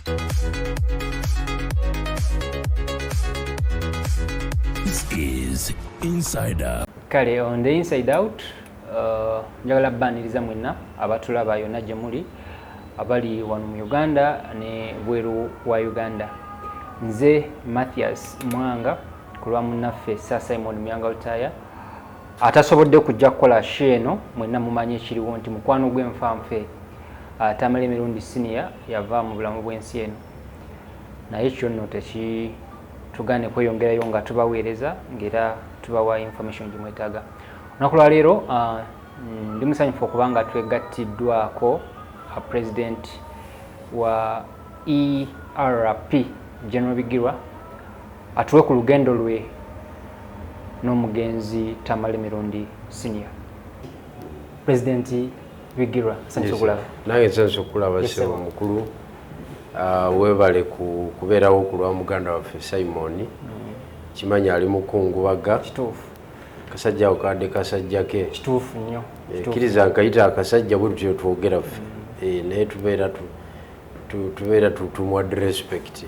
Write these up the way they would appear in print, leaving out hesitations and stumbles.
This is Insider. Kale on the Inside Out, njagala baniriza mwenna abatulaba yonna gye muli abali wano mu Uganda ne bweru wa Uganda. Nze Mathias Mwanga kulwa munnaffe Sir Simon Myanga Lutaya atasobodde kujja kukola sheeno mwenna mumanyi ekiriwo nti mukwano gw'enfanfe Tamale Mirundi Senior yava mu bulamu bw'ensi eno naye kyonno tugane kweyongerayo nga tubaweereza ng'era tubawa information gye mwetaaga. Olunaku lwa leero ndi musanyufu okuba nga twegattiddwako President wa ERP General Bigirwa atuwe ku lugendo lwe n'omugenzi Tamale Mirundi Senior. President Bigirwa, sanso kulaba. Nange sanso kulaba sebo mukulu. Webale kubeerawo kulwa muganda waffe Simon. Kimanya ali mukungubaga. Kituufu. Kasajja okadde kasajja ke. Kituufu nnyo. Kiriza nkayita akasajja bwe tutyo twogera ffe. Naye tubeera tumwadde respect.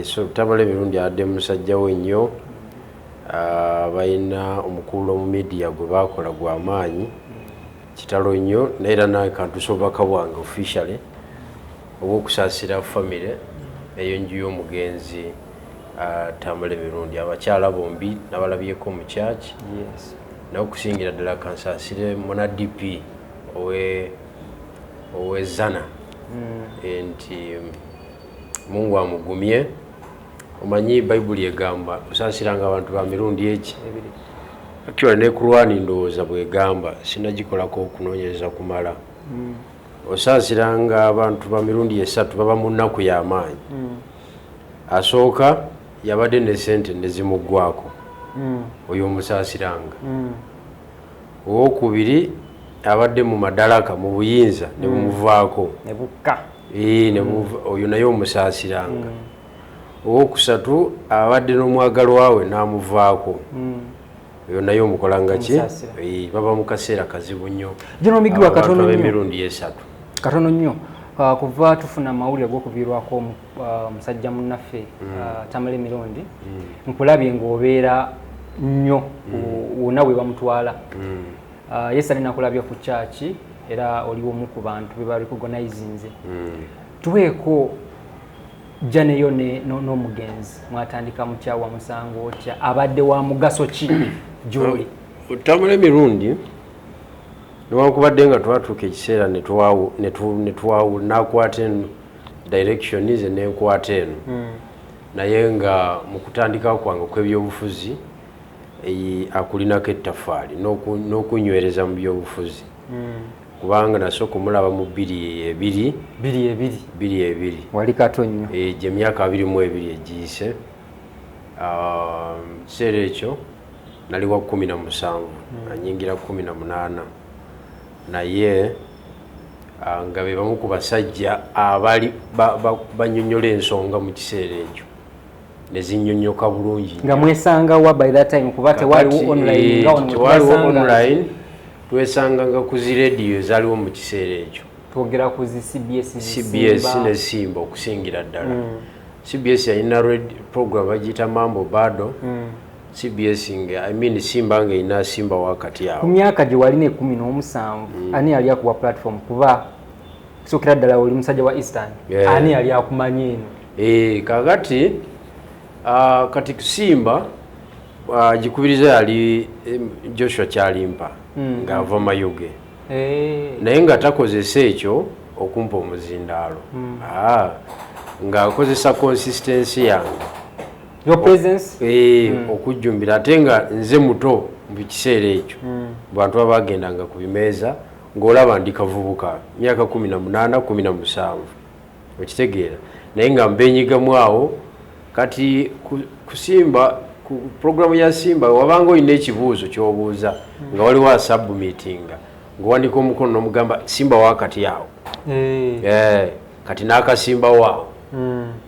So Tamale Mirundi adde musajja we nnyo. Bayina omukulu mu media gwe bakola gwa maanyi. Kitalo nnyo naye era nawe kantusobaka bwange officially obw'okusaasira family eyo nju y'omugenzi Tamale Mirundi abakyala bombi nabalabyeko mu church. Yes. N'okusingira ddala kansaasire muna DP owe Zana. Nti Mungu amugumye. Omanyi Bayibuli egamba osaasiranga abantu ba mirundi eki. Actually ne Kurwani ndowooza bwegamba sinagikolako okunoonyereza kumala. Osaasiranga abantu ba mirundi esatu baba mu nnaku y'amaanyi. Asooka yabadde ne ssente ne zimuggwako. Oyo omusaasiranga. Owokubiri abadde mu madalaka mu buyinza ne bumuvaako. Ne bukka. Oyo naye omusaasiranga. Owokusatu abadde n'omwagalwa we n'amuvaako. Oyo naye omukolanga ki? Baba mu kaseera kazibu nnyo. General Bigirwa katono nnyo. Emirundi esatu. Katono nnyo. Kuva tufuna amawulire g'okuviirwako musajja munnaffe Tamale Mirundi nkulabye ng'obeera nnyo wonna we bamutwala. Yesali nakulabye ku church era oli omu ku bantu be bali recognizinze. Tuweeko janeyo n'omugenzi mwatandika mukyawa musango otya abadde wa mugaso ki gy'oli? Tamale Mirundi newankubadde nga twatuuka ekiseera nakwata eno direction ze nenkwata eno naye nga mu kutandika kwange kw'ebyobufuzi akulinako ettaffaali n'okunywereza mu byobufuzi kubanga nasooka omulaba mu 22 wali kato nnyo gye myaka 22 egiyise. Kiseera ekyo nali wa 17 anyingira 18 naye nga be bamu ku basajja abali banyonnyola ensonga mu kiseera ekyo ne zinnyonnyoka bulungi nga mwesanga wa by that time kuba tewaliwo online nga online twesanganga ku zi radio zaliwo mu kiseera ekyo twogera ku zi CBS ne Simba okusingira ddala. CBS yalina program bagiyita Mambo Bado. CBS Simba ng'erina Simba wakati awo. Ku myaka gye walina 17 ani yali akuwa platform kuba kisokera ddala oli musajja wa Eastern ani yali akumanyi eno? Kakati kati Simba gikubiriza yali Joshua Kyalimpa ng'ava Mayuge. Naye nga takozesa ekyo okumpa omuzindaalo. Ng'akozesa consistency yange. Your presence? Okujjumbira ate nga nze muto mu kiseera ekyo. Bantu abagendanga ku bimeeza ng'olaba ndi kavubuka myaka 18 17 okitegeera naye nga mbenyigamu awo kati kusimba ku programu ya Simba wabanga olina ekibuuzo ky'obuuza nga waliwo submittinga ng'owandika omukono n'omugamba Simba wakati awo kati n'akasimba waawo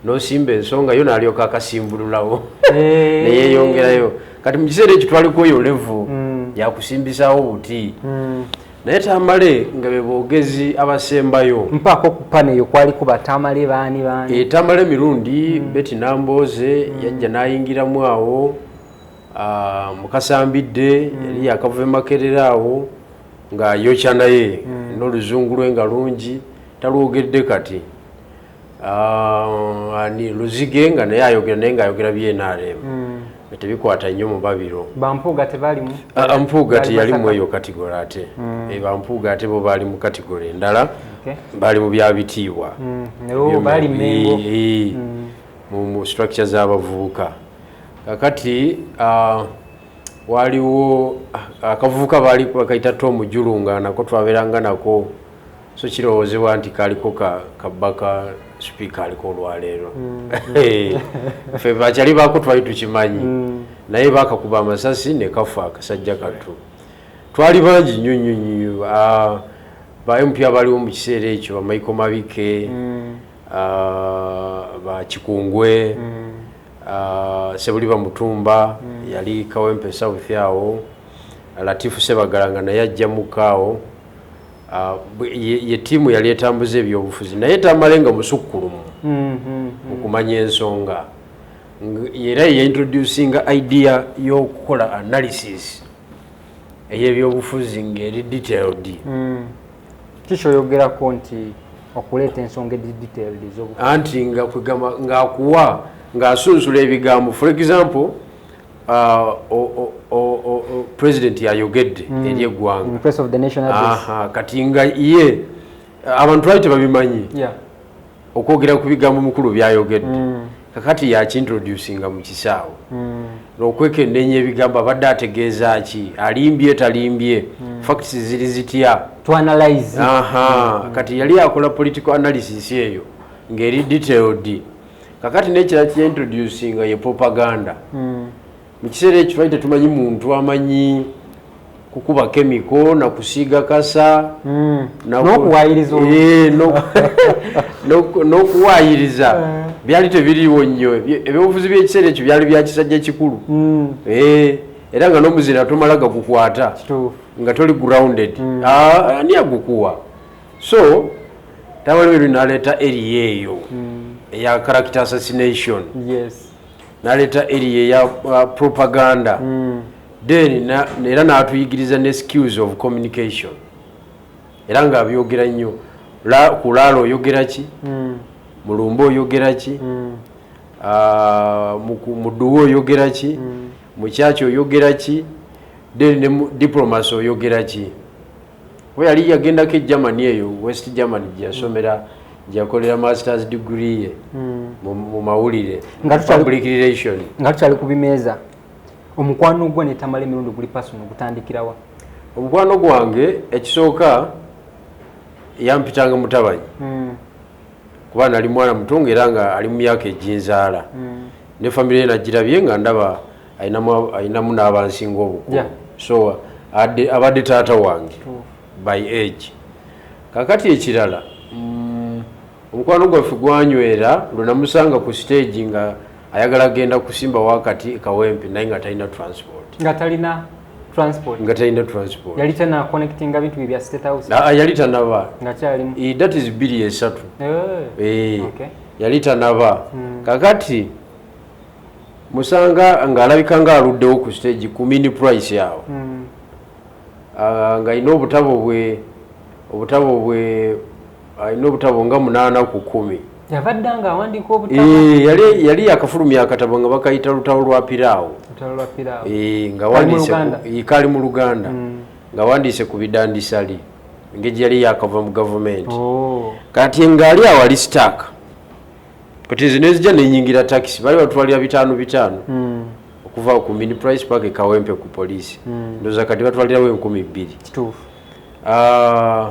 n'osimba ensonga yo n'alyoka akasimbululawo ne yeeyongerayo kati mu kiseera ekyo twali kweyo levu yakusimbisaawo buti naye Tamale nga be boogezi abasembayo mpaako ku pane eyo kwali kuba Tamale baani Tamale mirundi Betty Namboze yajja n'ayingiramu awo Mukasambidde yali yakavuve Makerere awo nga yokya naye n'oluzungu lwe nga lungi talwogedde kati ani Luzige nga naye ayogera naye ng'ayogera BNRM tebikwata nnyo mu babiro Bampuuga tebalimu Mpuuga teyalimu eyo kategori ate Bampuuga ate bo baali mu kategori endala baali mu byabitiibwa mu structure z'abavubuka kakati waliwo akavubuka baali bakayita Tom Julunga nako twabeeranga nako so kirowoozebwa nti kaliko kabbaka speaker aliko olwaleero ffe bakyali baako twali tukimanyi naye bakakuba amasasi ne kafa akasajja kattu twali bangi nnyo ba MP abaliwo mu kiseera ekyo ba Michael Mabike ba Kikungwe Sebuliba Mutumba yali Kawempe South yawo Latifu Sebagalanga naye ajja mukaawo ye tiimu yali etambuza ebyobufuzi naye Tamale nga musukkulumu okumanya ensonga era yeintroducinga idea y'okukola analysis ey'ebyobufuzi ng'eri detailed kishoyogerako nti okuleeta ensonga detailed ez'obufuzi anti nga kwegamba ng'akuwa ng'asunsula ebigambo for example president yayogedde eri eggwanga kati nga ye abantu baali tebabimanyi okwogera ku bigambo mukulu byayogedde kakati yakintroducinga mu kisaawe n'okwekennenya ebigambo abadde ategeeza ki alimbye talimbye facts ziri zitya kati yali akola political analysis eyo ng'eri detailed kakati n'ekira kyintroducinga ye propaganda mu kiseera ekyo twali tetumanyi muntu amanyi kukuba kemiko na kusiiga kasa n'okuwaayiriza byali tebiriiwo nnyo ebyobufuzi by'ekiseera ekyo byali bya kisajja kikulu era nga n'omuzira tomala gagukwata nga toli grounded ani agukuwa so Tamale n'aleeta area eyo eya character assassination n'aleeta area eya propaganda then era n'atuyigiriza ne skills of communication era nga abyogera nnyo ku Laalo oyogera ki mu Lumbo oyogera ki mu Dduwa oyogera ki mu Kyaki oyogera ki then ne diplomacy oyogera ki we yali yagendako e Germany eyo West Germany gyeyasomera gyakolera masters degree ye mu mawulire public relation nga tukyali ku bimeeza omukwano gwo ne Tamale mirundi guli personal gutandikirawa omukwano gwange ekisooka yampitanga mutabanyi kuba nali mwana mutongo era nga ali mu myaka ejinzaala ne famire nagirabye nga ndaba ayinamu n'abansinga obukulu so abadde taata wange by age kakati ekirala omukwano gwaffe gwanywera lunamusanga ku stage nga ayagala genda kusimba wakati Kawempe naye nga talina transport nga talina transport yali tana connectinga bintu bya State House yali tanaba nga kyalimu that is 2 yali tanaba kakati musanga nga alabika nga aluddewo ku stage ku mini price yawo nga ina obutabo nga 8 ku 10 yavaddanga awandika obutabo yali yakafulumya akatabo nga bakayita lutalo lwa Piraawo nga wandiise kali mu Luganda nga wandiise ku bidandisali engeri yali yakava mu gavumenti kati ngaali awo ali sitaaka kati zinezijja nenyingira taxi bali batwalira 5 okuva ku mini price park Kawempe ku poliisi ndoza kati batwalirawo 12,000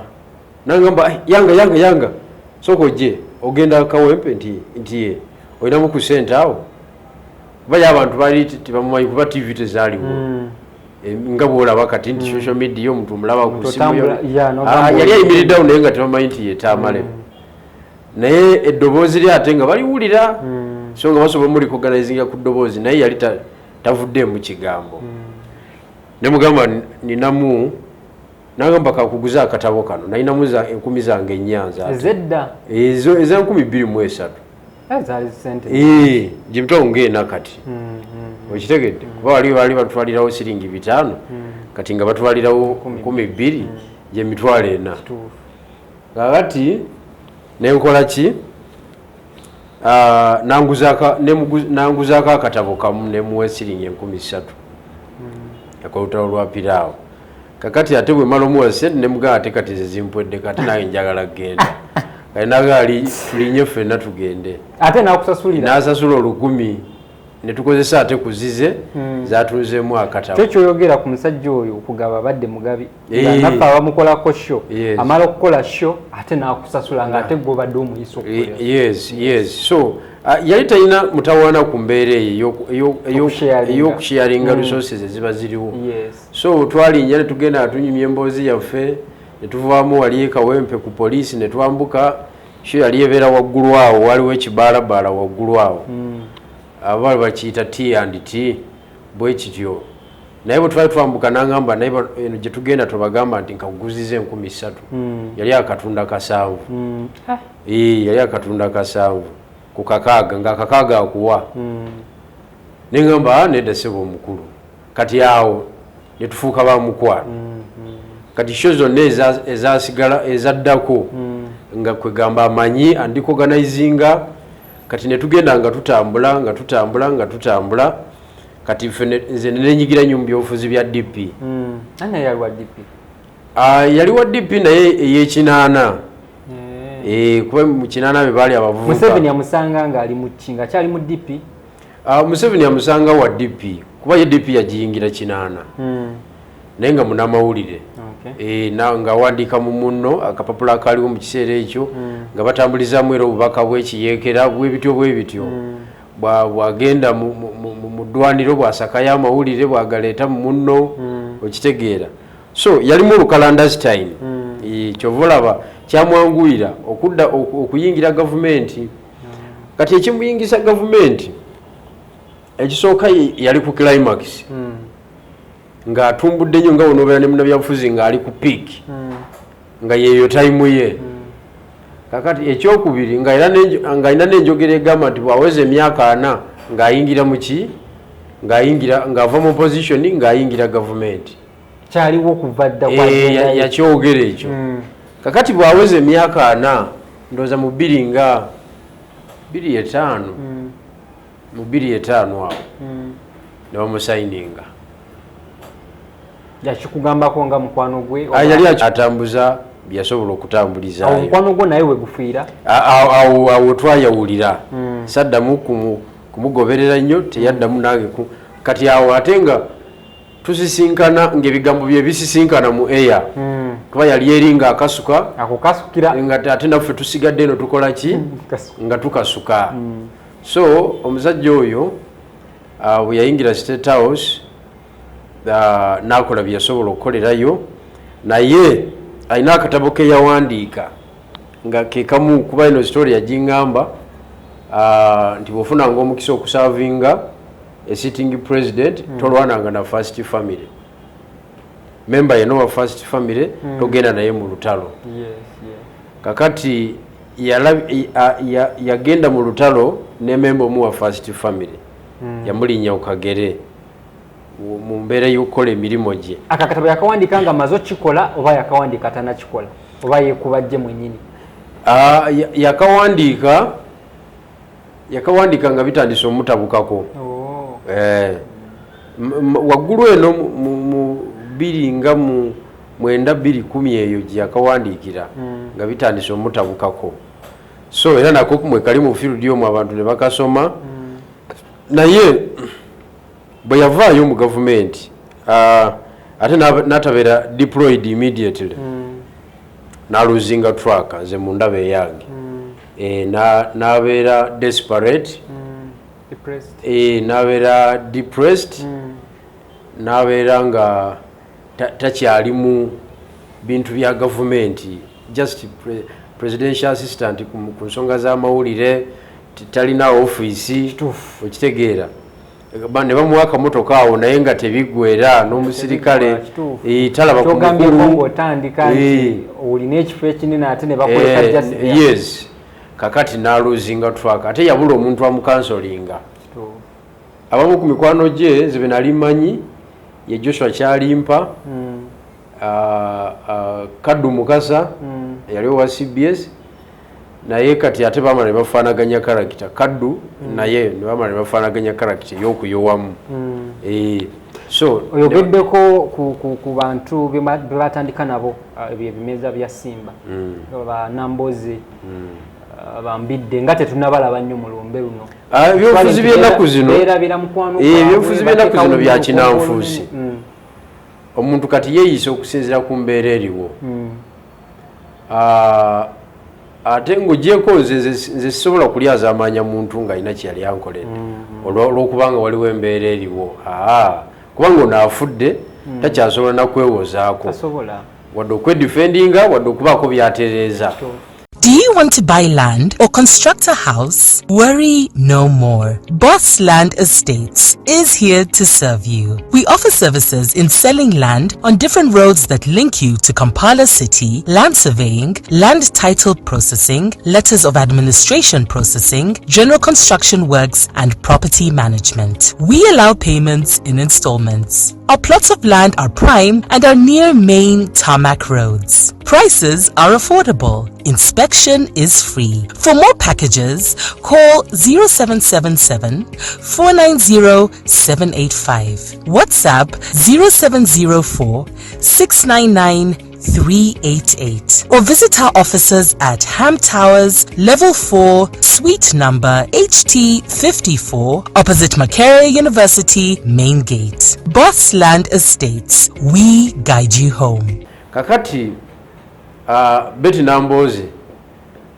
nangamba yanga soko je ogenda Kawempe nti ye olinamu ku sente awo baya abantu bali tebamumanyi kuba TV tezaaliwo nga bwolaba kati nti social media omuntu omulaba ku simu yali ayimiriddewo naye nga tebamanyi nti ye Tamale naye eddoboozi ly ate nga baliwulira so nga basobola mulikoganizinga ku ddoboozi naye yali tavudde mu kigambo ne mugamba ninamu nagamba kakuguza akatabo kano nalina muza 10 zange enyanza zedda ezo eza 2023 ezali sente jimtonge nakati okitegedde kuba wali batwalirawo siringi 5 kati nga batwalirawo 12 je mitwalo 4 kakati nenkola ki nanguzako akatabo kamu nemuwa siringi 13 akolutalo lwa piraawo kakati ate bwe mala omuwa sente nemugaa ate kati zezimpwedde kati naye njagala kgenda kalinagali tulinye ffenna tugende ate nakusasulira nasasula 10,000 netukozesa ate kuzize zatunzemu akatabo tekyoyogera ku musajja oyo okugaba badde mugabi naffe abamukolako sho amala okukola sho ate nakusasula nga ate gobadde omuyisa okukolera yes so yali talina mutawaana ku mbeera eyo ey'okusharinga resources eziba ziriwo so twalinnya netugenda atunyumya emboozi yaffe netuvaamu wali ekawempe ku poliisi netwambuka sho yali ebeera waggulu awo waliwo ekibaalabaala waggulu awo abaali bakiyita T&T bwe kityo naye bwe twali twambuka n'angamba naye eno gye tugenda tubagamba nti nkakuguzize 13,000 yali akatunda 7 yali akatunda 7 ku kakaaga nga akakaaga akuwa neŋŋamba nedda ssebo omukulu kati awo ne tufuuka bamukwano kati sho zonna ezasigala ezaddako nga kwegamba amanyi andikoganizinga kati netugenda nga tutambula kati nze nenyigira nnyo mu byobufuzi bya DP yali wa DP naye ey'ekinaana kuba mu kinaana be baali abavubuka Museveni amusanga nga ali mu kinga kyali mu DP Museveni amusanga wa DP kuba ye DP yagiyingira kinaana naye nga munamawulire nga awandiika mu munno akapapula akaliwo mu kiseera ekyo nga batambulizaamu era obubaka bwekiyeekera bwebityo bwagenda mu ddwaniro bwasakayo amawulire bwagaleeta mu munno okitegeera so yali mu Lukalanda's time kyova olaba kyamwanguyira okudda okuyingira gavumenti kati ekimuyingisa gavumenti ekisooka yali ku climax nga atumbudde nnyo nga wonobeera ne munnabyabufuzi nga ali ku peak nga yeeyo time ye kakati ekyokubiri nga alina n'enjogera egamba nti bwaweza emyaka 4 ng'ayingira mu ki ng'ava mu opposition ng'ayingira gavumenti kyaliwo okuva dda yakyogera ekyo kakati bwaweza emyaka 4 ndowooza mu 2005 mu 2005 awo ne bamusayininga yakikugambako nga mukwano gwe yali atambuza byasobola okutambuliza omukwano gwo naye wegufiira awo twayawulira saddamu kumugoberera nnyo teyaddamu nange kati awo ate nga tusisinkana ng'ebigambo bye bisisinkana mu air kuba yali eringa akasuka nga ate naffe tusigadde eno tukola ki nga tukasuka so omusajja oyo bwe yayingira State House n'akola bye yasobola okukolerayo naye alina akatabo ke yawandiika nga kekamu kuba eno story yagiŋŋamba nti bw'ofunanga omukisa okusavinga sitting president tolwananga na first family member yeno wa first family togenda naye mu lutalo kakati yagenda mu lutalo ne member omu wa first family yamulinnya okagere mu mbeera y'okukola emirimu gye akakatabo yakawandiika nga amaze okikola oba yakawandiika tanakikola oba yeekubajje mwennyini yakawandiika nga bitandise omutabukako waggulu eno mu 2009 eyo gye yakawandiikira nga bitandise omutabukako so era nako kumwe kali mu field y'omu abantu ne bakasoma naye bwe yavaayo mu gavumenti ate n'atabeera deployed immediately n'aluzinga track nze mu ndaba eyange n'abeera desperate n'abeera depressed n'abeera nga takyali mu bintu bya gavumenti just presidential assistant ku nsonga z'amawulire talina ofiisi okitegeera ne bamuwa akamotoka awo naye nga tebigwera n'omusirikale talaba ku mukulu olina ekifo ekinene ate ne bakweka yes kakati n'aluzinga truck ate yabula omuntu amukansolinga abamu ku mikwano gye nze nali mmanyi ye Joshua Kyalimpa Kaddu Mukasa yali owa CBS naye kati ate bamala ne bafaanaganya karakita Kaddu naye ne bamala ne bafaanaganya karakita y'okuyowamu so oyogeddeko ku bantu be batandika nabo ebimeza bya Simba ba Namboze bambidde nga tetunabalaba nnyo mu lumbe luno ebyobufuzi by'ennaku zino ebyobufuzi by'ennaku zino bya kinanfuusi omuntu kati yeeyisa okusinziira ku mbeera eriwo ate ng'ogyeko nze sisobola kulyaza amaanya muntu ng'alina kyeyali ankoledde olw'okubanga waliwo embeera eriwo kubanga onaafudde takyasobola nakwewozaako wadde okwedifendinga wadde okubaako byatereeza. Do you want to buy land or construct a house? Worry no more. Boss Land Estates is here to serve you. We offer services in selling land on different roads that link you to Kampala City, land surveying, land title processing, letters of administration processing, general construction works, and property management. We allow payments in installments. Our plots of land are prime and are near main tarmac roads. Prices are affordable. Inspection is free. For more packages, call 0777 490 785. WhatsApp 0704 699 388 or visit our offices at Ham Towers, Level 4, Suite number HT54, opposite Makerere University, Main Gate. Boss Land Estates, we guide you home. Kakati Betty Namboze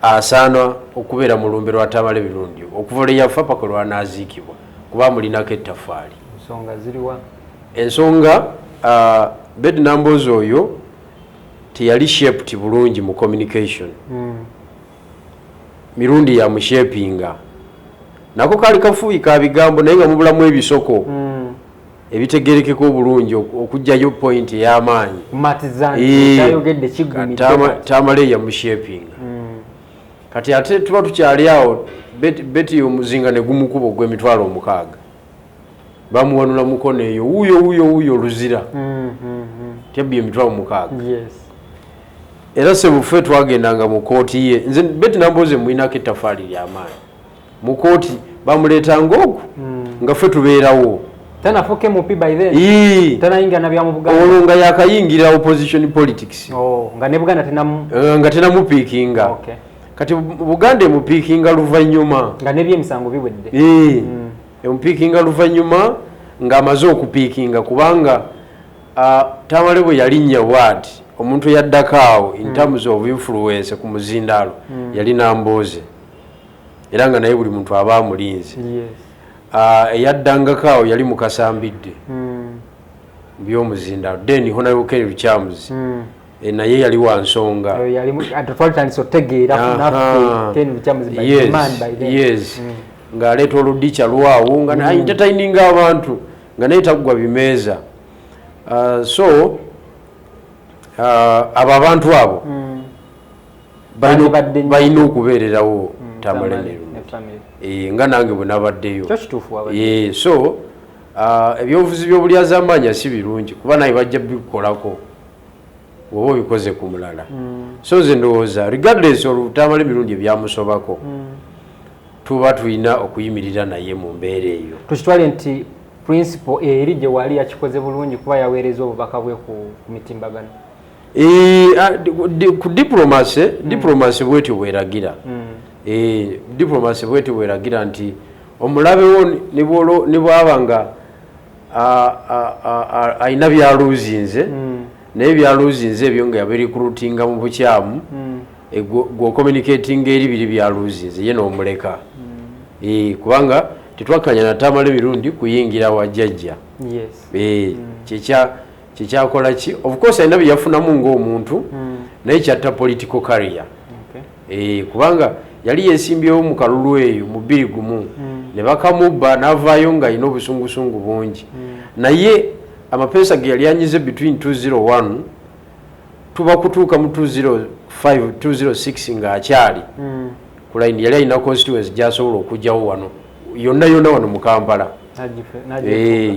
asaana okubeera mu lumbe lwa Tamale Birungi okuvola yafa paka lwanaziikibwa kuba mulinako ettaffaali. Ensonga ziriwa? Ensonga Betty Namboze oyo teyali shaped bulungi mu communication. Mirundi ya mushapinga nako kali kafuuyi ka bigambo naye nga mubulamu ebisoko ebitegerekeko bulungi okujjayo point y'amaanyi tayogedde kigumidde Tamale ya mushapinga kati ate tuba tukyali awo Betty omuzinga ne gumukuba ogw'emitwalo 6 bamuwanula mukono eyo wuyo luzira tyabbye emitwalo 6. Yes. Era sebufe twagendanga mu kooti ye nze Betty Namboze mwinako ettaffaali ly'amaanyi mu kooti bamuleetanga oku nga ffe tubeerawo tanafuke mupi by then tanayingira na bya mu Buganda olwo nga yakayingira opposition politics nga ne Buganda nga tenamupiikinga kati Buganda emupiikinga luvannyuma nga ne byemisango biwedde emupiikinga luvannyuma nga amaze okupiikinga kubanga Tamale bwe yalinnya bw'ati omuntu yaddako awo in terms of influence ku muzindaalo yali Namboze era nga naye buli muntu aba amulinze. Eyaddangako awo yali Mukasambidde by'omuzindaalo then Honorable Ken Lucyamuzi naye yali wa nsonga ng'aleeta oludikya lwawo nga entertaininga abantu nga naye taggwa bimeeza. So abo abantu abo balina okubeererawo Tamale Birungi nga nange bwe nabaddeyo. So ebyobufuzi by'obulyazamaanya si birungi kuba naye bajja bikolako bw'oba obikoze ku mulala. So nze ndowooza regardless Tamale Birungi ebyamusobako tuba tulina okuyimirira naye mu mbeera eyo. Tukitwale nti principle eri gye wali yakikoze bulungi kuba yaweereza obubaka bwe ku mitimbagano. Ku diplomacy bwetyo bweragira diplomacy bwetyo bweragira nti omulabewo ne bwaba nga alina byaluzinze naye byaluzinze ebyo nga yabirekrutinga mu bukyamu gweocommunicatinga eri biri byaluzinze ye n'omuleka kubanga tetwakkanya na Tamale Birungi kuyingira wajjajja kyekyakola ki of course alina byeyafunamu ng'omuntu naye kyatta political career kubanga yali yesimbyewo mu kalulu eyo mu 21 ne bakamubba n'avaayo nga alina obusungusungu bungi naye amapeesa ge yali anyize between 201 tuba kutuuka mu 205 206 ng'akyali ku line yali alina constituency gy'asobola okugyawo wano yonna wano mu Kampala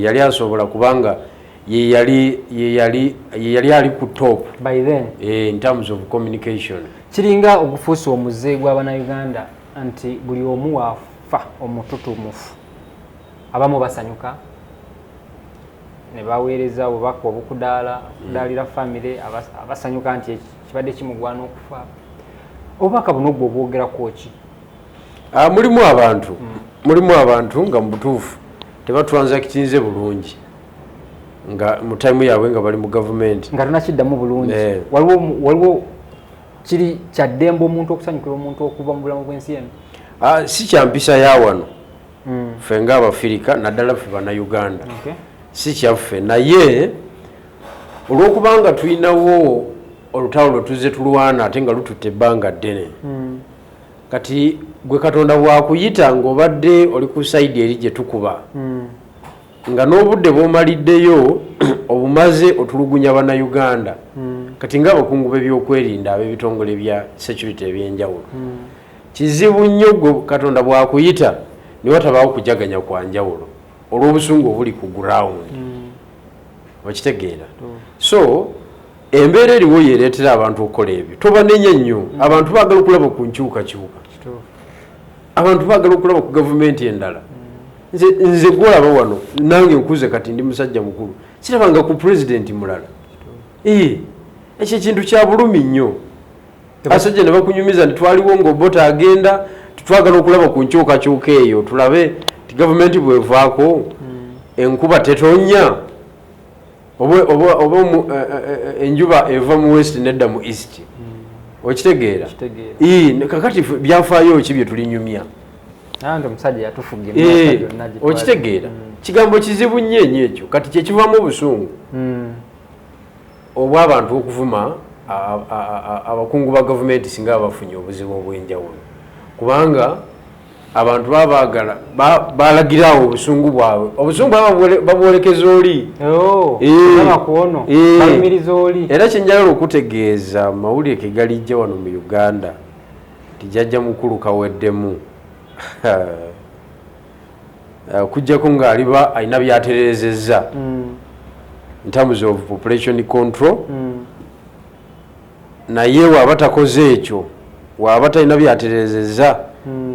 yali asobola kubanga ye yali ali ku top by then in terms of communication. Kiringa okufuusa omuze gw'Abannayuganda nti buli omu waafa omututumufu abamu basanyuka ne baweereza obubaka obukudaala okudaalira famire abasanyuka nti kibadde kimugwana okufa. Obubaka buno gwe obwogerako ki? Mulimu abantu nga mu butuufu tebatransakitinze bulungi nga mu time yaabwe nga bali mu gavumenti nga tunakiddamu bulungi. Waliwo kiri kyaddembe omuntu okusanyukira omuntu okuva mu bulamu bw'ensi eno? Si kyampisa ya wano ffe ng'Abafirika naddala ffe Bannayuganda si kyaffe naye olw'okubanga tulinawo olutalo lwe tuzze tulwana ate nga lututte ebbanga ddene kati gwe Katonda bwakuyita ng'obadde oli ku sayidi eri gye tukuba nga n'obudde bw'omaliddeyo obumaze otulugunya Bannayuganda kati ng'abakungu b'ebyokwerinda ab'ebitongole bya security eby'enjawulo kizibu nnyo gwe Katonda bwakuyita ne watabaawo kujaganya kwa njawulo olw'obusungu obuli ku ground okitegeera so embeera eriwo yeereetera abantu okukola ebyo tobanenya nnyo abantu baagala okulaba ku nkyukakyuka abantu baagala okulaba ku gavumenti endala nze gwolaba wano nange nkuze kati ndi musajja mukulu kirabanga ku pulezidenti mulala ekyo ekintu kya bulumi nnyo abasajja ne bakunyumiza nti twaliwo ng'obota agenda twagala okulaba ku nkyukakyuka eyo tulabe ti gavumenti bwevaako enkuba tetonya oba enjuba eva mu west nedda mu east okitegeera kakati byafaayo ki bye tulinyumya okitegeera kigambo kizibu nnyo enyo ekyo kati kyekivaamu obusungu obw'abantu okuvuma abakungu ba gavumenti singa bafunye obuzibu obw'enjawulo kubanga abantu babaagala balagirawo obusungu bwabwe obusungu babwolekeza oli era kyenjagala okutegeeza mawulire kegalijja wano mu Uganda tijajja mukulu kaweddemu kujjako ng'aliba alina byatereezezza in terms of population control naye waaba takoze ekyo waaba talina byatereezezza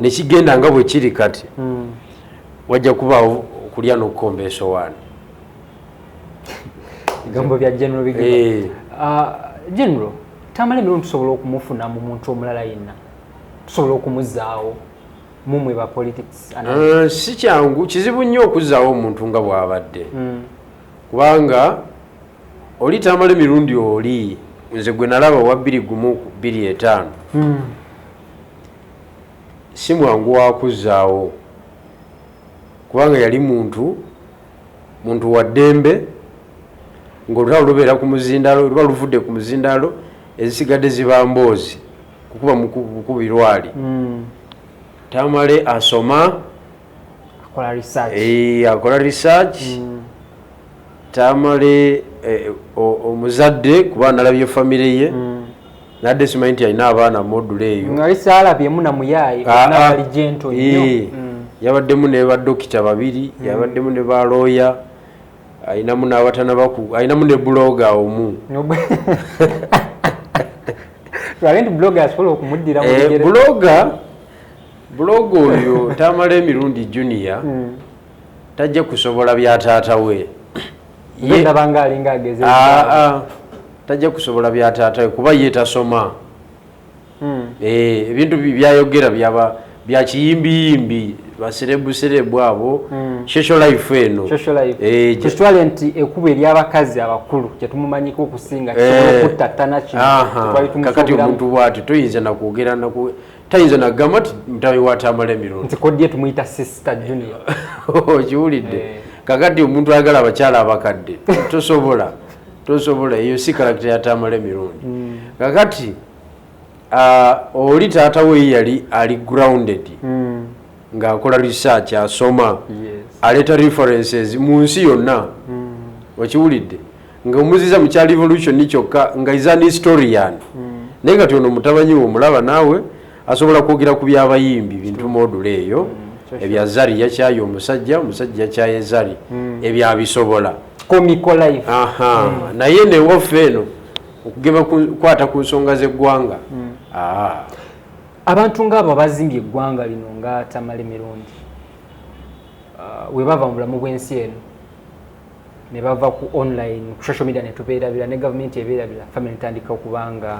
nekigenda nga bwe kiri kati wajja kubaawo okulya n'okukomba esowaani bigambo bya General bigamba General tamale emirundi tusobola okumufuna mu muntu omulala yenna tusobola okumuzaawo mumwe ba politics si kyangu kizibu nnyo okuzzaawo omuntu nga bw'abadde kubanga oli tamala emirundi oli nze gwe nalaba wa 2.25 si mwangu wakuzzaawo kubanga yali muntu wa ddembe ng'olutalo lubeera ku muzindaalo luba luvudde ku muzindaalo ezisigadde ziba mboozi kukuba mukubirwali tamale asoma akola research tamale omuzadde kuba nalabye famire ye nadde simanyi nti alina abaana modula eyo yabaddemu ne badokita babiri yabaddemu ne balooya ayinamu n'abatanabaku ayinamu ne buloga omu buloga oyo tamala emirundi junior tajja kusobola bya taata we tajja kusobola bya taata we kuba ye tasoma ebintu byayogera bya kiyimbiyimbi baserebuserebu abo social life eno kitwale nti ekuba ery'abakazi abakulu kyetumumanyiko okusinga kisobola okuttatana kakati omuntu bwati toyinza nakwogera tayinza nagamba nti mutawe watamala emirundi nti kodye tumuyita sister junior okiwulidde kakati omuntu ayagala abakyala abakadde tosobola eyo si karakita yatamala emirundi kakati oli taata we yali ali grounded ng'akola research asoma aleta references mu nsi yonna wakiwulidde ng'omuziza mu kya revolution kyokka nga is an historian naye nga ono mutabanyi wo omulaba naawe asobola kwogera ku by'abayimbi bintu module eyo ebya Zari yakyaye omusajja yakyaye Zari ebyabisobola comical life naye newaffe eno okugeba kukwata ku nsonga z'eggwanga abantu ng'abo abazimbye eggwanga lino nga Tamale Mirundi we bava mu bulamu bw'ensi eno ne bava ku online ku social media ne tubeerabira ne gavumenti ebeerabira family ntandika okubanga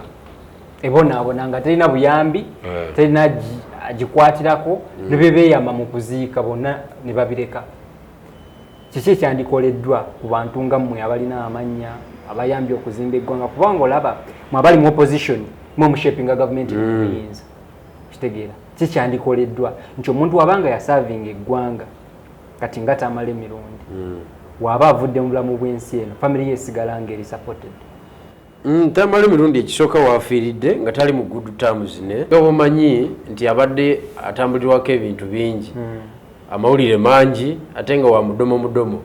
ebonaabona nga terina buyambi terina agikwatirako ne bebeeyama mu kuziika bonna ne babireka kiki ekyandikoleddwa ku bantu nga mmwe abalina amannya abayambye okuzimba eggwanga kubanga olaba mwabali mu opposition mwe mushapinga gavumenti n'obuyinza kitegeera kikyandikoleddwa nti omuntu wabanga yasavinga eggwanga kati nga Tamale Mirundi waba avudde mu bulamu bw'ensi eno family yesigala ngeri supported Tamale Mirundi ekisooka waafiiridde nga tali mu good terms ne omanyi nti abadde atambulirwako ebintu bingi amawulire mangi ate nga wa mudomo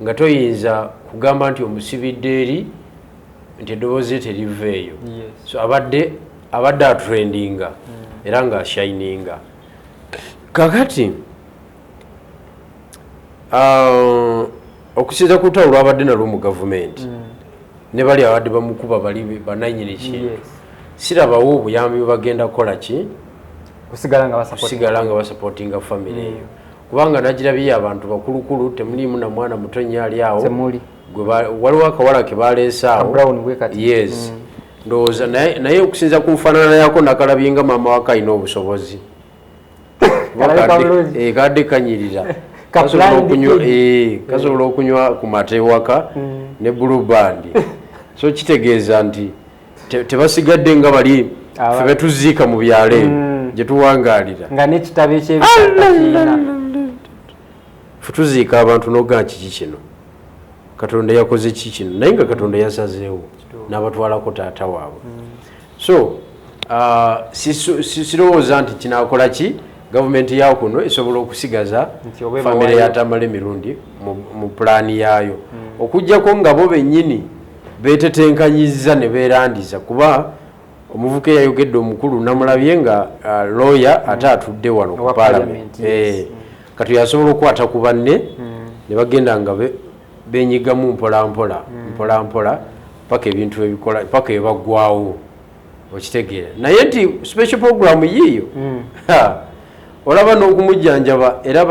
nga toyinza kugamba nti omusibidde eri nti eddoboozi teriveeyo so abadde atrendinga era nga ashininga kakati okusinza ku lutalo lwabadde nalwo mu gavumenti ne bali abadde bamukuba bali bananyini ki sirabawo obuyambi bwebagenda kukola ki kusigala nga basupportinga family eyo kubanga nagirabye abantu bakulukulu temulimu na mwana muto nnyo ali awo waliwo akawala ke baleesaawo yes ndowooza naye okusinza ku nfaanana yako nakalabye nga maama wako alina obusobozi kadde kanyirira kasobola okunywa ku mata ewaka ne blue band so kitegeeza nti tebasigadde nga bali ffe betuziika mu byalo gye tuwangaalira nga n'ekitabo ekyebitakiina ffe tuziika abantu n'ogaa kiki kino Katonda yakoze ki kino naye nga Katonda yasazeewo n'abatwalako taata waabwe so sirowooza nti kinaakola ki gavumenti yawo kuno esobola okusigaza famire ya Tamale Mirundi mu pulaani yaayo okuggyako nga bo bennyini beetetenkanyizza ne beerandiza kuba omuvuka eyayogedde omukulu namulabye nga lawyer ate atudde wano ku paalamenti kati yasobola okukwata ku banne ne bagenda nga benyigamu mpolampola paka ebintu ebikola paka ebaggwawo okitegeera naye nti special program yiiyo olaba n'okumujjanjaba era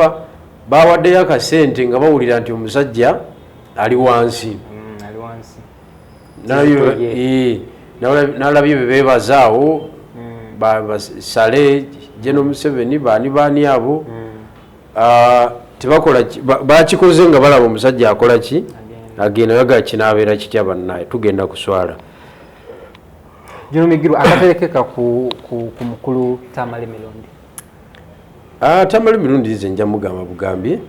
bawaddeyo akasente nga bawulira nti omusajja ali wansi nalabye bebeebazaawo basale General Museveni baani abo tebakola bakikoze nga balaba omusajja akola ki agenda yaga kinaabeera kitya bannaye tugenda kuswala Jono Migiru akaterekeka ku mukulu Tamale Mirundi Tamale Mirundi nze nja mugamba bugambye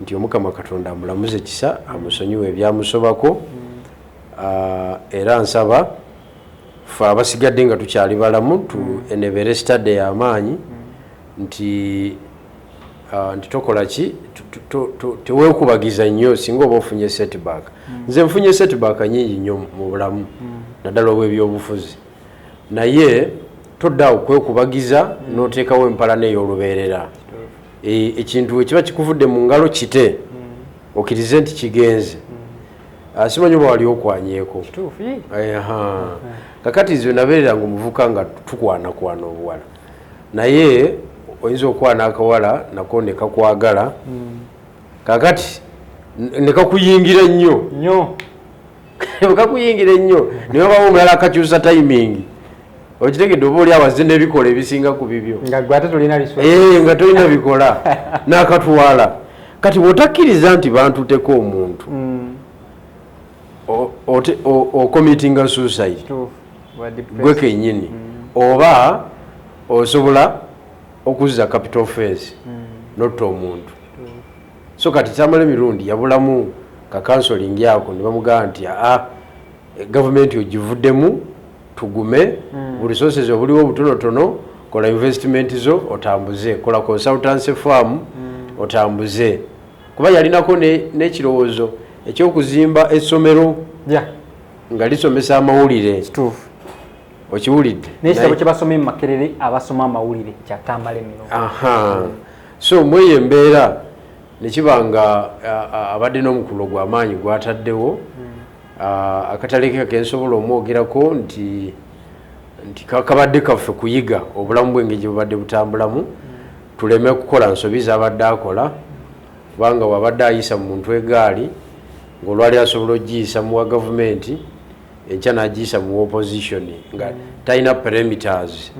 nti Omukama Katonda amulamuze kisa amusonyiwe ebyamusobako era nsaba fe abasigadde nga tukyali balamu enebere stade y'amaanyi nti tokola ki teweekubagiza nnyo singa oba ofunye setback nze nfunye setback nyingi nnyo mu bulamu naddala obw'ebyobufuzi naye toddaawo kwekubagiza n'oteekawo empalana ey'olubeerera ekintu ekiba kikuvudde mu ngalo kite okkirize nti kigenze simanyi oba wali okwanyeeko kakati nze nabeereranga omuvuka nga tukwanakwana obuwala naye oyinza okwana akawala nako ne kakwagala kakati ne kakuyingira nnyo kakuyingira nnyo naye obawo omulala akakyusa timing okitegedde oba oli awaze n'ebikola ebisinga ku bibyo nga tolina bikola n'akatwala kati bw'otakkiriza nti bantuteko omuntu ocommittinga suicide gwe kennyini oba osobola okuzza capital offense notta omuntu so kati Tamale Mirundi yabulamu kakansoling ako ne bamugamba nti gavumenti ogivuddemu tugume buli resources obuliwo obutonotono kola investment zo otambuze, kola consultancy firm otambuze. Kuba yalinako n'ekirowoozo ekyokuzimba essomero nga lisomesa amawulire. Okiwulidde? N'ekitabo kye basoma mu Makerere abasoma amawulire kyatambala emmino. So mweye embeera ne kiba nga abadde n'omukulu gw'amaanyi gwataddewo akatale ke kensobola omwogerako nti kabadde kaffe kuyiga obulamu bw'engeri gye bubadde butambulamu tuleme kukola nsobi z'abadde akola kubanga wabadde ayisa mu muntu egaali ng'olwali asobola ogiyisa mu wa gavumenti enkya n'agiyisa mu opposition nga talina perimeters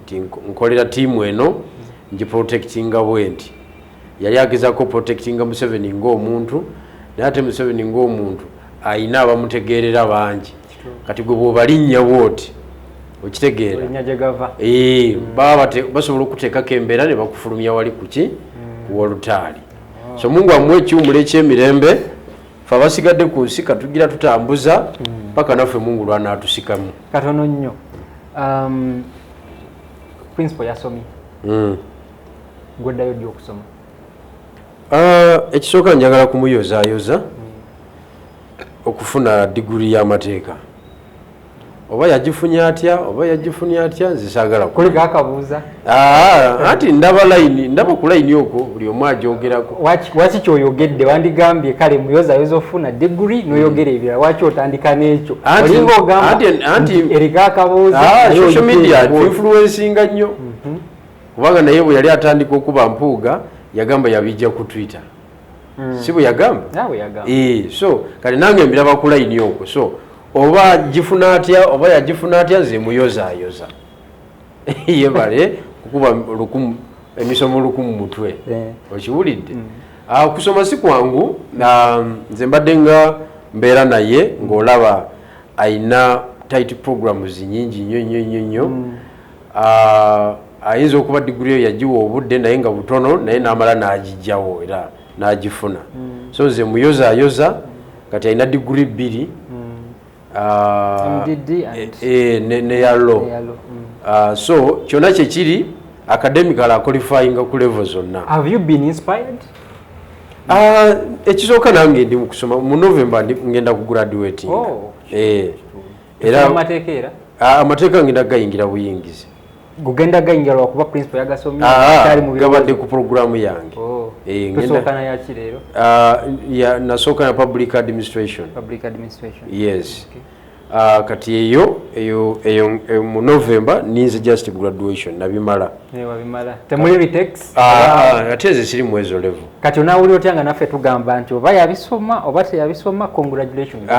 nti nkolera tiimu eno ngiprotectinga bwenti. Yali agezaako protectinga Museveni ng'omuntu naye ate Museveni ng'omuntu ayina abamutegeerera bangi kati gwe bw'obalinnya bwoti okitegeera baba basobola okuteekako embeera ne bakufulumya wali kuki kuwolutaali. So Mungu amuwe ekiwumula ekyemirembe fe abasigadde ku nsi katugira tutambuza paka naffe Mungu lwanatusikamu katono nnyo. Principal yasomye gweddayo ddi okusoma? Ekisooka njagala kumuyozaayoza okufuna diguri y'amateeka. Oba yagifunye atya nze saagala kuliko akabuuza anti ndaba ku layini okwo buli omu agyogerako. Waki kyoyogedde wandigambye kale muyozaayoza ofuna diguri n'oyogera ebirala waki otandika n'ekyo olinga ogamba eriko akabuuza. Social media influencinga nnyo kubanga naye bwe yali atandika okuba mpuuga yagamba yabijja ku Twitter si bwe yagamba? So kale nange mbiraba ku layini okwo so oba gifuna atya nze muyozaayoza yebale kukuba emisomo 100 mu mutwe. Okiwulidde? Okusoma si kwangu nze mbadde nga mbeera naye ng'olaba ayina tight programs nyingi nnyo ayinza okuba diguri eyo yagiwa obudde naye nga butono naye n'amala n'agijjawo era n'agifuna. So nze muyozaayoza kati alina diguri 2 neya law. So kyonna kyekiri academically qualifying ku level zonna. Have you been inspired? Ekisooka nange ndi mu kusoma mu November ngenda ku graduating. Era amateeka ngenda gayingira buyingizi. Gugenda gayingira lwakuba principal yagasomye gabadde ku programu yange. Tusookana yaki leero? Nasooka na public administration. Yes. Kati eyo mu November ninze just graduation nabimala. Wabimala. Temuli retakes? Ate nze siri mu ezo level. Kati onaawulira otya nga naffe tugamba nti oba yabisoma oba teyabisoma congratulations.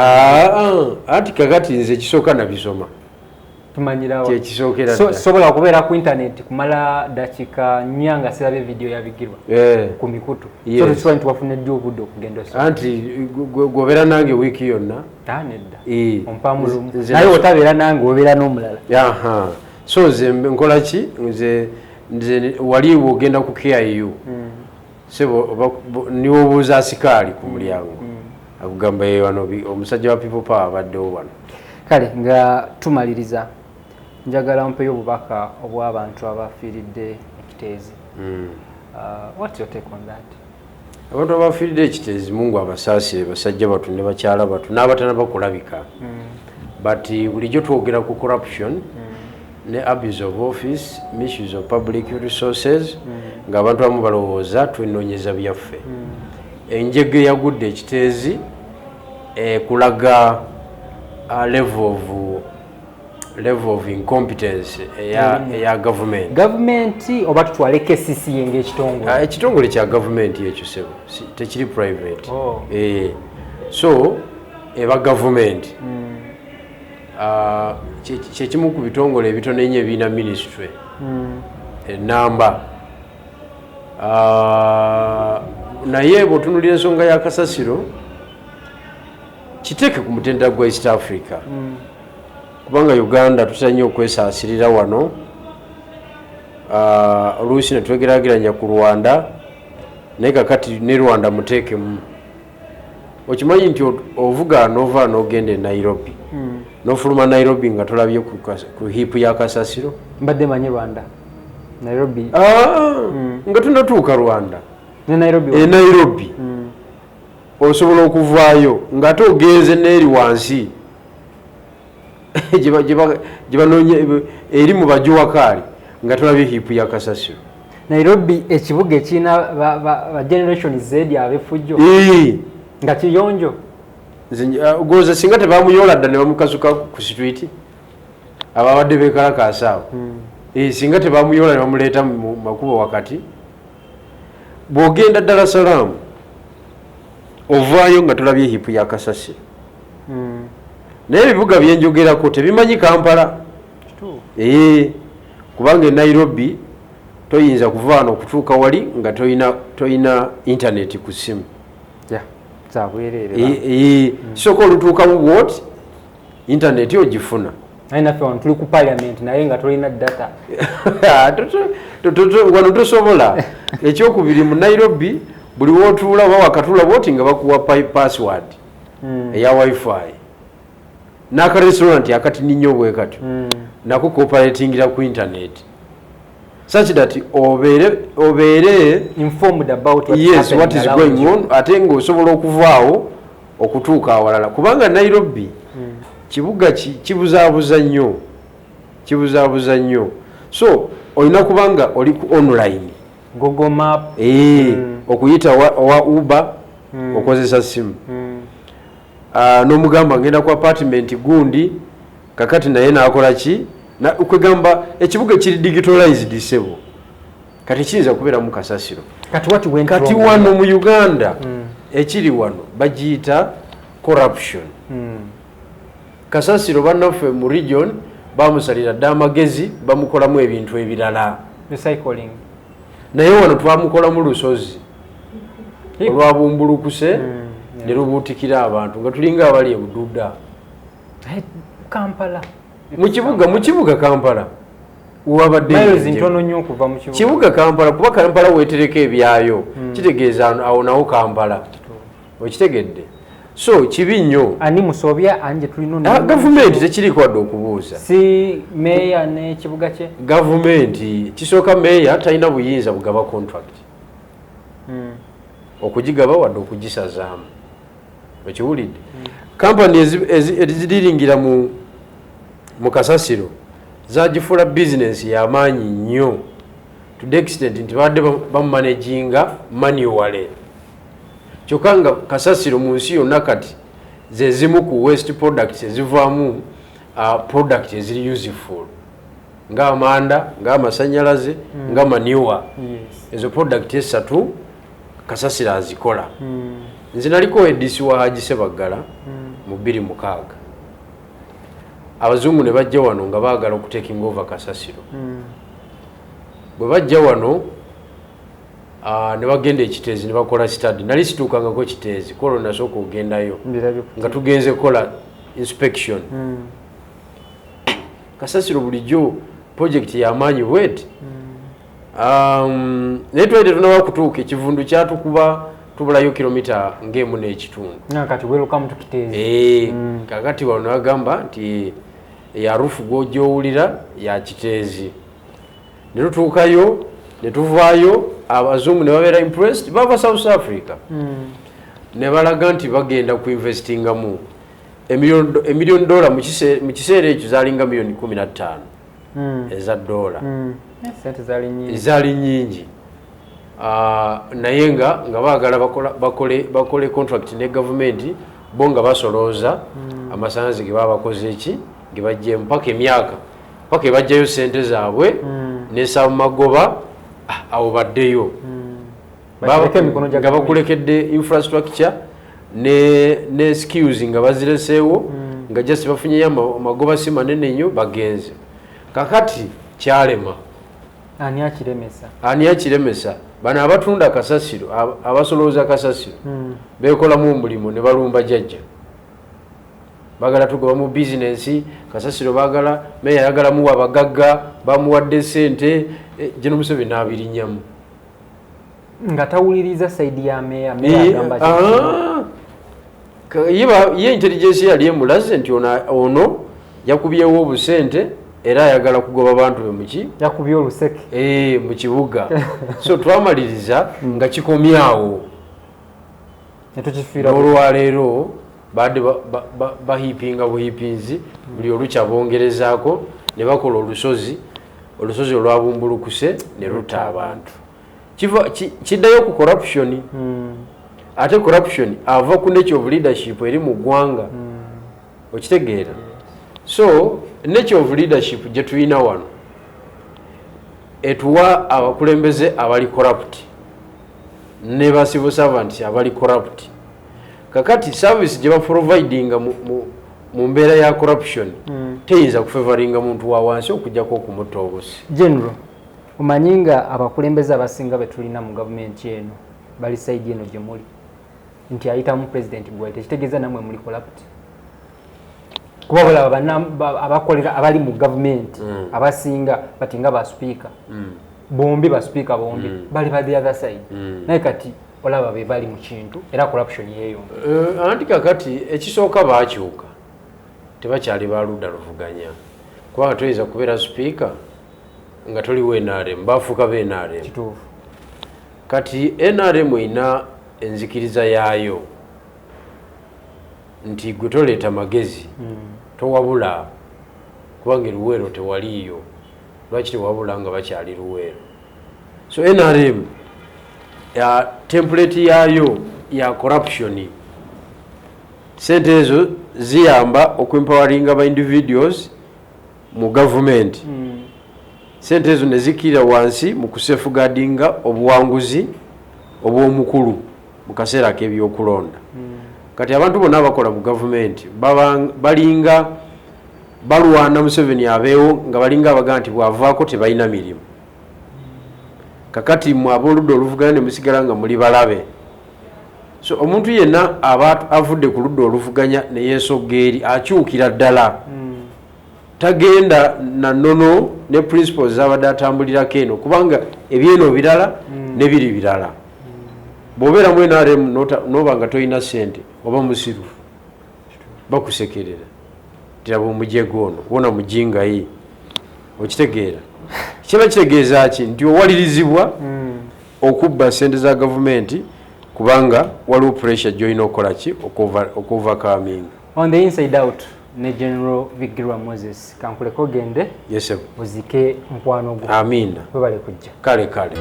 Anti kakati nze kisooka nabisoma. Tumanyirawo. Kyekisookera ddala. Sobola okubeera ku internet kumala dakiika 4 nga sirabe video yabigirwa ku mikutu. So tukisobola nti wafunedde obudde okugenda osoma. Anti gwobeera nange wiiki yonna. Nedda. Ompaamu lumu. Naye otabeera nange obeera n'omulala. So nze nkola ki? Nze wali ogenda ku KIU. Sebo niwo obuuza asikaali ku mulyango. Akugamba wano omusajja wa People Power abaddewo wano. Kale nga tumaliriza njagala mpeyo obubaka obw'abantu abafiiridde ekiteezi. What's your take on that? Abantu abafiiridde ekiteezi Mungu abasaasire basajja batu ne bakyala batu n'abatanaba kulabika. But bulijjo twogera ku corruption ne abuse of office, misuse of public resources ng'abantu abamu balowooza twenoonyeza byaffe. Enjege yagudde ekiteezi kulaga level of incompetence ya government. Government oba tutwale KCC yenge ekitongole. Ekitongole kya government ekyo sebo tekiri private. So eba government kyekimu ku bitongole ebitono ennyo ebiina ministry enamba naye bw'otunuulira ensonga ya kasasiro kiteeke ku mutendera gwa East Africa kubanga Uganda tutanye okwesaasirira wano oluusi ne twegeraageranya ku Rwanda naye kakati ne Rwanda muteekemu. Okimanyi nti ovuga nova n'ogenda e Nairobi n'ofuluma Nairobi nga tolabye ku hiipu ya kasasiro. Mbadde manyi Rwanda. Nairobi nga tunatuuka Rwanda ne Nairobi Nairobi osobola okuvaayo ng'ate ogenze n'eri wansi gyebanoonya eri mu bajuwakaali nga tulabye hipu ya Kasasiro. Nairobi ekibuga ekirina ba generation Z ab'effujjo nga kiyonjo goza singa tebamuyola dda ne bamukasuka ku street ababadde beekalakaasa awo singa tebamuyola ne bamuleeta mu makubo wakati bw'ogenda Dar es Salaam ovaayo nga tulabye hipu ya Kasasiro naye ebibuga byenjogerako tebimanyi Kampala kubanga Nairobi toyinza kuva wano okutuuka wali nga toyina intaneti ku simu kisooka olutuukamu bwoti intaneti ogifuna naffe wano tuli ku parliament naye nga tolina data wano tosobola. Ekyokubiri mu Nairobi buli wootuula oba wakatuula bwoti nga bakuwa password eya wifi n'akarestaurant akatini nnyo bwe katyo nako cooperatingira ku internet such that obeere informed about what is going on ate ng'osobola okuvaawo okutuuka awalala kubanga Nairobi kibuga kibuzaabuza nnyo so olina kubanga oli ku online Google Map okuyita wa Uber okozesa simu n'omugamba ngenda ku apartment gundi kakati naye n'akola ki kwegamba ekibuga kiri digitalized sebo kati kiyinza kubeera mu Kasasiro kati wano mu Uganda ekiri wano bagiyita corruption. Kasasiro bannaffe mu region bamusalira dda amagezi bamukolamu ebintu ebirala recycling naye wano twamukolamu lusozi olwabumbulukuse ne lubuutikira abantu nga tulinga abali ebududa Kampala mu kibuga Kampala kibuga Kampala kuba Kampala weetereka ebyayo kitegeeza awo nawo Kampala okitegedde so kibi nnyo ani musobya anje tulino gavumenti tekiriko wadde okubuuza si meya n'ekibuga kye gavumenti kisooka meya talina buyinza bugaba contract okugigaba wadde okugisazaamu okiwulidde kampani eziriringira mu Kasasiro zagifuula bizinesi y'amaanyi nnyo to the extent nti badde bamumanaginga manually kyokka nga Kasasiro mu nsi yonna kati ze zimu ku waste products ezivaamu product eziri useful ng'amanda ng'amasanyalaze nga manure ezo product esatu Kasasiro azikola nze naliko edisi wa Haji Sebaggala mu 2006 abazungu ne bajja wano nga baagala okutaking over Kasasiro bwe bajja wano ne bagenda ekiteezi ne bakola study nali situukangako kiteezi kolo nasooka ogendayo nga tugenze kola inspection Kasasiro bulijjo project y'amaanyi bweti naye twali tetunaba kutuuka ekivundu kyatukuba tubulayo kilomita ng'emu n'ekitundu kati welcome to Kiteezi kakati wano bagamba nti ya rufu gw'ojowulira ya Kiteezi ne tutuukayo ne tuvaayo abazungu ne babeera impressed bava South Africa ne balaga nti bagenda ku investingamu $1 million mu kiseera ekyo zaalinga $15 million eza dola zaali nnyingi naye nga baagala bakole contract ne gavumenti bo nga basolooza amasannyalaze ge baba bakoze eki ge bajjemu paka emyaka paka ebajjayo sente zaabwe n'esaba mu magoba awo baddeyo nga bakulekedde infrastructure ne skills nga bazireseewo nga just bafunyeyo amagoba si manene nnyo bagenze kakati kyalema ani akiremesa bano abatunda Kasasiro abasolooza Kasasiro beekolamu omulimu ne balumba jjajja bagala tugoba mu bizinensi Kasasiro bagala meya ayagala muwa abagagga bamuwadde sente General Museveni n'abirinnyamu nga tawuliriza saidi ya meya agamba ye intelligence yali emulaze nti ono yakubyewo obusente era ayagala kugoba abantu be muki yakubye oluseke mu kibuga so twamaliriza nga kikomyawo olwaleero badde bahipinga buhipinzi buli olukya bongerezaako ne bakola olusozi olwabumbulukuse ne lutta abantu kiddayo ku corruption ate corruption ava ku nature of leadership eri mu ggwanga okitegeera so nature of leadership gye tulina wano etuwa abakulembeze abali corrupt ne ba civil servants abali corrupt kakati service gye baprovidinga mu mbeera ya corruption teyinza kufavoringa muntu wa wansi okujjako okumutta obusi. General, omanyi nga abakulembeze abasinga betulina mu gavumenti eno bali side eno gye muli nti ayitamu president Bwete, kitegeeza namwe muli corrupt kuba balaba abakolera abali mu gavumenti abasinga bati nga ba speaker bombi ba speaker bombi bali ba the other side naye kati olaba be bali mu kintu era corruption yeyo anti kakati ekisooka baakyuka tebakyali baludda luvuganya kuba toyinza kubeera speaker nga toliwo NRM bafuuka be NRM kituufu kati NRM ina enzikiriza yaayo nti gwe toleeta magezi towabula kubanga Luweero tewaliiyo lwaki tewabula nga bakyali Luweero so NRM ya template yaayo ya corruption sente ezo ziyamba okuempoweringa ba individuals mu government sente ezo ne zikira wansi mu kusafeguardinga obuwanguzi obw'omukulu mu kaseera k'ebyokulonda kati abantu bonna abakola mu gavumenti balinga balwana Museveni abeewo nga balinga abagaa nti bwavaako tebalina mirimu kakati mu ab'oludda oluvuganya ne musigala nga muli balabe so omuntu yenna aba avudde ku ludda oluvuganya ne yeesogga eri akyukira ddala tagenda na nnono ne principles zabadde atambulirako eno kubanga ebyeno birala ne biri birala bw'obeera mu NRM n'oba nga tolina ssente oba musiru bakusekerera tiraba omujego ono wona mujingayi okitegeera kiba kitegeeza ki nti owalirizibwa okubba ssente za gavumenti kubanga waliwo pressure gy'olina okukola ki okuovercoming on the inside out ne General Vigirwa Moses kankuleko gende yes uzike nkwano gwo amina webale kujja kale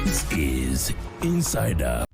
This is Insider.